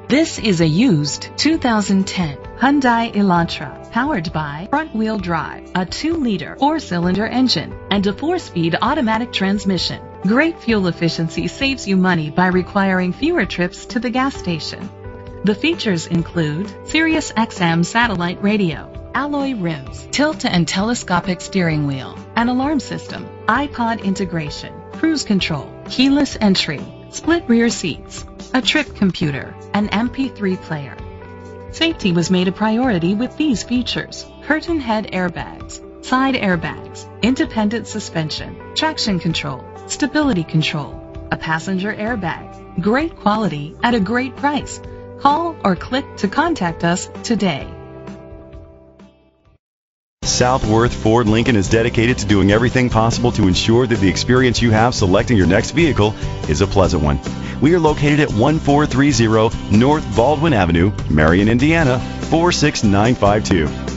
This is a used 2010 Hyundai Elantra, powered by front-wheel drive, a 2-liter 4-cylinder engine, and a 4-speed automatic transmission. Great fuel efficiency saves you money by requiring fewer trips to the gas station. The features include Sirius XM satellite radio, alloy rims, tilt and telescopic steering wheel, an alarm system, iPod integration, cruise control, keyless entry, split rear seats, a trip computer, an MP3 player. Safety was made a priority with these features: curtain head airbags, side airbags, independent suspension, traction control, stability control, a passenger airbag. Great quality at a great price. Call or click to contact us today. Southworth Ford Lincoln is dedicated to doing everything possible to ensure that the experience you have selecting your next vehicle is a pleasant one. We are located at 1430 North Baldwin Avenue, Marion, Indiana, 46952.